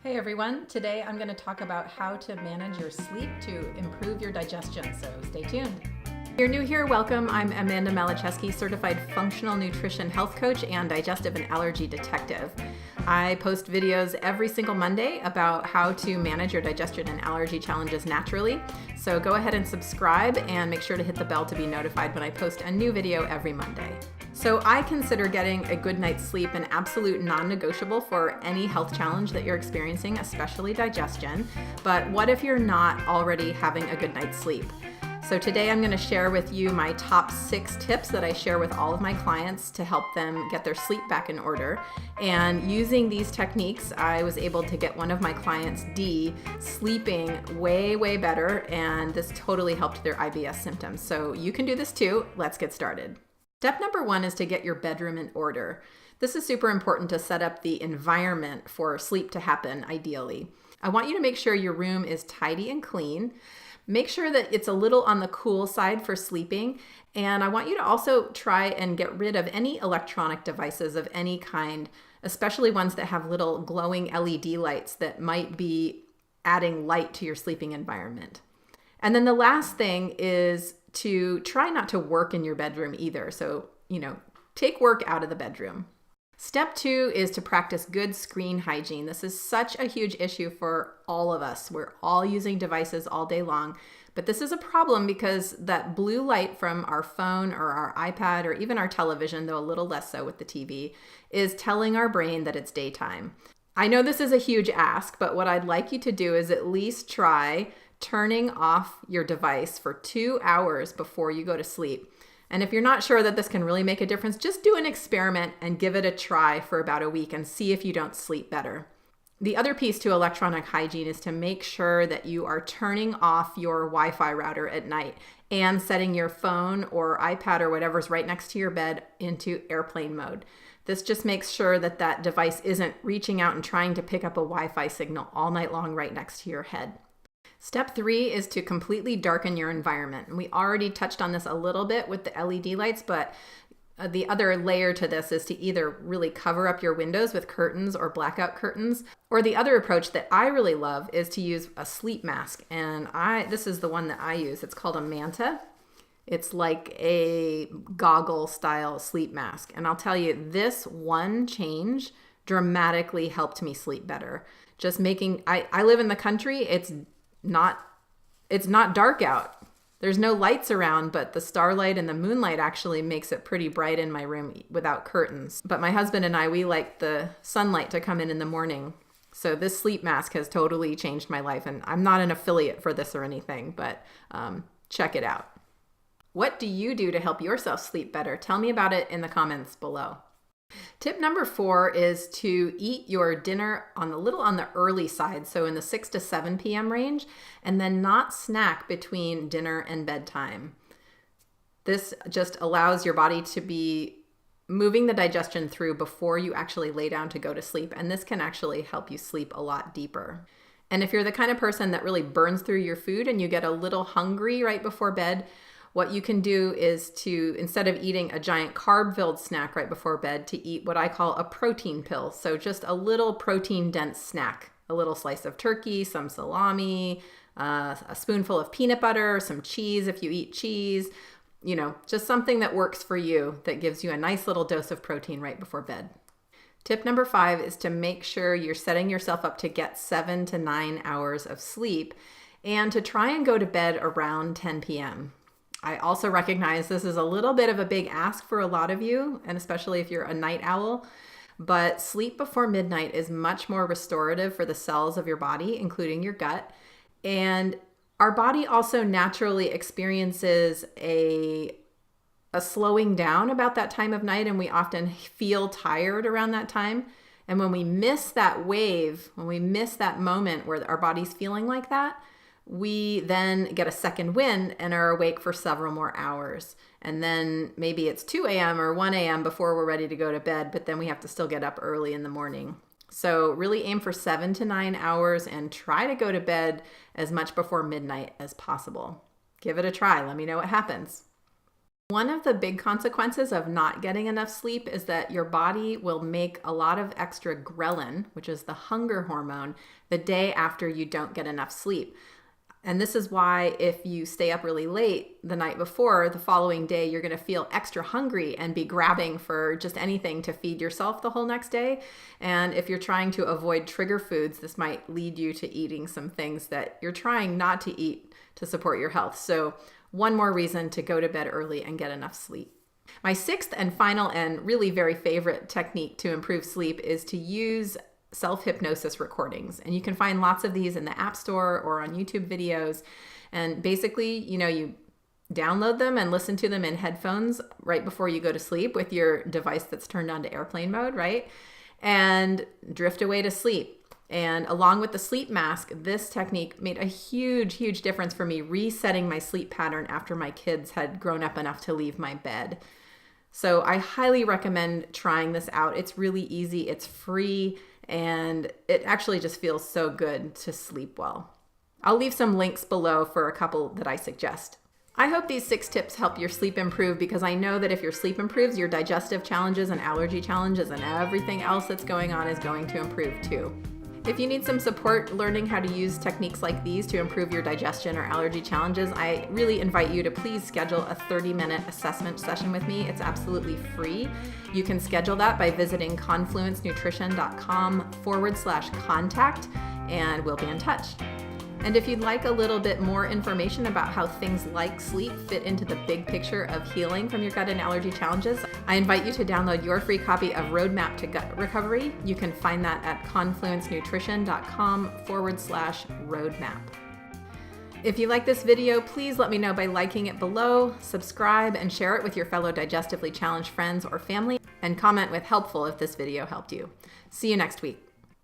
Hey everyone, today I'm going to talk about how to manage your sleep to improve your digestion, so stay tuned. If you're new here, welcome. I'm Amanda Malachewski, certified functional nutrition health coach and digestive and allergy detective. I post videos every single Monday about how to manage your digestion and allergy challenges naturally. So go ahead and subscribe and make sure to hit the bell to be notified when I post a new video every Monday. So I consider getting a good night's sleep an absolute non-negotiable for any health challenge that you're experiencing, especially digestion. But what if you're not already having a good night's sleep? So today I'm going to share with you my top 6 tips that I share with all of my clients to help them get their sleep back in order. And using these techniques, I was able to get one of my clients, Dee, sleeping way better, and this totally helped their IBS symptoms. So you can do this too. Let's get started. Step number 1 is to get your bedroom in order. This is super important to set up the environment for sleep to happen ideally. I want you to make sure your room is tidy and clean. Make sure that it's a little on the cool side for sleeping. And I want you to also try and get rid of any electronic devices of any kind, especially ones that have little glowing LED lights that might be adding light to your sleeping environment. And then the last thing is to try not to work in your bedroom either. So, take work out of the bedroom. Step 2 is to practice good screen hygiene. This is such a huge issue for all of us. We're all using devices all day long, but this is a problem because that blue light from our phone or our iPad or even our television, though a little less so with the TV, is telling our brain that it's daytime. I know this is a huge ask, but what I'd like you to do is at least try turning off your device for 2 hours before you go to sleep. And if you're not sure that this can really make a difference, just do an experiment and give it a try for about a week and see if you don't sleep better. The other piece to electronic hygiene is to make sure that you are turning off your Wi-Fi router at night and setting your phone or iPad or whatever's right next to your bed into airplane mode. This just makes sure that that device isn't reaching out and trying to pick up a Wi-Fi signal all night long right next to your head. Step 3 is to completely darken your environment. And we already touched on this a little bit with the LED lights, but the other layer to this is to either really cover up your windows with curtains or blackout curtains, or the other approach that I really love is to use a sleep mask. And this is the one that I use. It's called a Manta. It's like a goggle style sleep mask. And I'll tell you, this one change dramatically helped me sleep better. Just making, I live in the country. It's not dark out. There's no lights around, but the starlight and the moonlight actually makes it pretty bright in my room without curtains. But my husband and I, we like the sunlight to come in the morning. So this sleep mask has totally changed my life. And I'm not an affiliate for this or anything, but check it out. What do you do to help yourself sleep better? Tell me about it in the comments below. Tip number 4 is to eat your dinner on the early side, so in the 6 to 7 p.m. range, and then not snack between dinner and bedtime. This just allows your body to be moving the digestion through before you actually lay down to go to sleep, and this can actually help you sleep a lot deeper. And if you're the kind of person that really burns through your food and you get a little hungry right before bed, what you can do is to, instead of eating a giant carb-filled snack right before bed, to eat what I call a protein pill. So just a little protein-dense snack, a little slice of turkey, some salami, a spoonful of peanut butter, some cheese if you eat cheese, just something that works for you that gives you a nice little dose of protein right before bed. Tip number 5 is to make sure you're setting yourself up to get 7 to 9 hours of sleep and to try and go to bed around 10 p.m. I also recognize this is a little bit of a big ask for a lot of you, and especially if you're a night owl, but sleep before midnight is much more restorative for the cells of your body, including your gut. And our body also naturally experiences a slowing down about that time of night, and we often feel tired around that time. And when we miss that wave, when we miss that moment where our body's feeling like that, we then get a second wind and are awake for several more hours. And then maybe it's 2 a.m. or 1 a.m. before we're ready to go to bed, but then we have to still get up early in the morning. So really aim for 7 to 9 hours and try to go to bed as much before midnight as possible. Give it a try. Let me know what happens. One of the big consequences of not getting enough sleep is that your body will make a lot of extra ghrelin, which is the hunger hormone, the day after you don't get enough sleep. And this is why if you stay up really late the night before, the following day, you're going to feel extra hungry and be grabbing for just anything to feed yourself the whole next day. And if you're trying to avoid trigger foods, this might lead you to eating some things that you're trying not to eat to support your health. So one more reason to go to bed early and get enough sleep. My sixth and final and really very favorite technique to improve sleep is to use self-hypnosis recordings. And you can find lots of these in the App Store or on YouTube videos. And basically, you download them and listen to them in headphones right before you go to sleep with your device that's turned on to airplane mode, right? And drift away to sleep. And along with the sleep mask, this technique made a huge, huge difference for me resetting my sleep pattern after my kids had grown up enough to leave my bed. So I highly recommend trying this out. It's really easy, it's free, and it actually just feels so good to sleep well. I'll leave some links below for a couple that I suggest. I hope these 6 tips help your sleep improve, because I know that if your sleep improves, your digestive challenges and allergy challenges and everything else that's going on is going to improve too. If you need some support learning how to use techniques like these to improve your digestion or allergy challenges, I really invite you to please schedule a 30-minute assessment session with me. It's absolutely free. You can schedule that by visiting confluencenutrition.com/contact, and we'll be in touch. And if you'd like a little bit more information about how things like sleep fit into the big picture of healing from your gut and allergy challenges, I invite you to download your free copy of Roadmap to Gut Recovery. You can find that at confluencenutrition.com/roadmap. If you like this video, please let me know by liking it below, subscribe, and share it with your fellow digestively challenged friends or family, and comment with helpful if this video helped you. See you next week.